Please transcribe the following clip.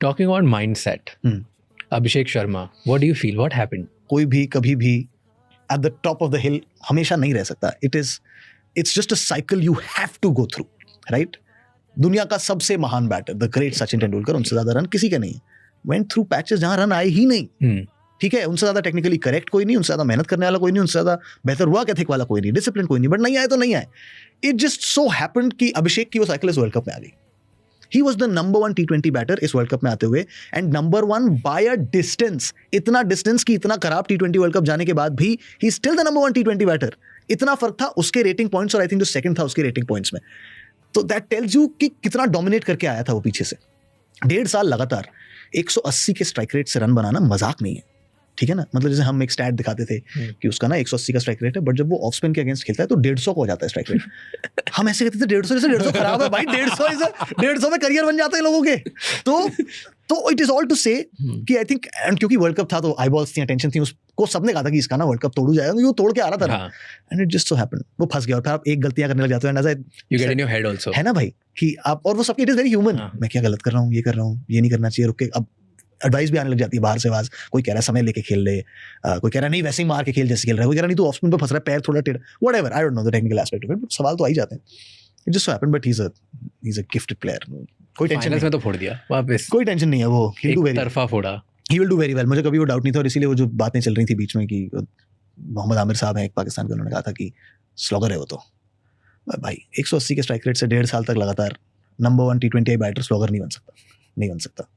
Talking about mindset, Abhishek Sharma, what do you feel? What happened? कोई भी कभी भी at the top of the hill हमेशा नहीं रह सकता. It's just a cycle you have to go through, right? दुनिया का सबसे महान batter, the great Sachin Tendulkar, उनसे ज्यादा रन किसी के नहीं है. Went through patches जहां रन आए ही नहीं. ठीक है, उनसे ज्यादा टेक्निकली करेक्ट कोई नहीं, उनसे ज्यादा मेहनत करने वाला कोई नहीं, उनसे ज्यादा बेहतर वर्क एथिक वाला कोई नहीं, डिसिप्लिन कोई नहीं, बट नहीं आए तो नहीं आए. इट जस्ट सो हैपेंड कि अभिषेक की वो साइकिल इस वर्ल्ड कप में आ गई. He was the number 1 T20 batter इस वर्ल्ड कप में आते हुए, and number 1 by a distance. इतना डिस्टेंस की इतना खराब T20 वर्ल्ड कप जाने के बाद भी he still the number 1 T20 batter. इतना फर्क था उसके रेटिंग पॉइंट्स और आई थिंक जो सेकंड था उसके रेटिंग पॉइंट्स में. तो दैट टेल्स यू कि कितना डोमिनेट करके आया था वो पीछे से. 1.5 साल लगातार 180 के स्ट्राइक रेट से रन बनाना मजाक नहीं है. ठीक है ना, मतलब जैसे हम एक स्टैट दिखाते थे कि उसका ना 180 का स्ट्राइक रेट है, बट जब वो ऑफ स्पिन के अगेंस्ट खेलता है तो 150 को हो जाता है स्ट्राइक रेट. हम ऐसे कहते थे 150 जैसे 150 खराब है भाई, 150 में करियर बन जाते हैं लोगों के. तो इट इज ऑल टू से कि आई थिंक, एंड क्योंकि वर्ल्ड कप था तो आई बॉल्स थी, टेंशन थी, उसको सबने कहा था कि इसका ना वर्ल्ड कप तोड़ू जाएगा, क्योंकि वो तोड़ के आ रहा था. And it just so happened वो फंस गया, और फिर आप एक गलतियां करने लग जाते हो, you get in your head also, है ना भाई, कि आप, और वो सबके इट इज वेरी ह्यूमन. मैं क्या गलत कर रहा हूँ, ये कर रहा हूँ, ये नहीं करना चाहिए, रुक के. अब एडवाइस भी आने लग जाती है बाहर से आवाज, कोई कह रहा है समय लेके खेल ले, कोई कह रहा है नहीं वैसे ही मार के खेल जैसे खेल रहा है, कोई कह रहा नहीं तू ऑफ स्पिन पे फंस रहा है, पैर थोड़ा टेढ़ा, whatever, I don't know the technical aspect of it, सवाल तो आ ही जाते हैं. It just so happened, but he is a gifted player. कोई टेंशन नहीं, में तो फोड़ दिया वापस, कोई टेंशन नहीं है. वो एक तरफा फोड़ा, he will do very well. मुझे कभी वो डाउट नहीं था, और इसीलिए वो जो बातें चल रही थी बीच में कि मोहम्मद आमिर साहब हैं एक पाकिस्तान के, उन्होंने कहा था कि स्लॉगर है वो, तो भाई 180 के स्ट्राइक रेट से 1.5 साल तक लगातार नंबर 1 T20 बैटर स्लॉगर नहीं बन सकता.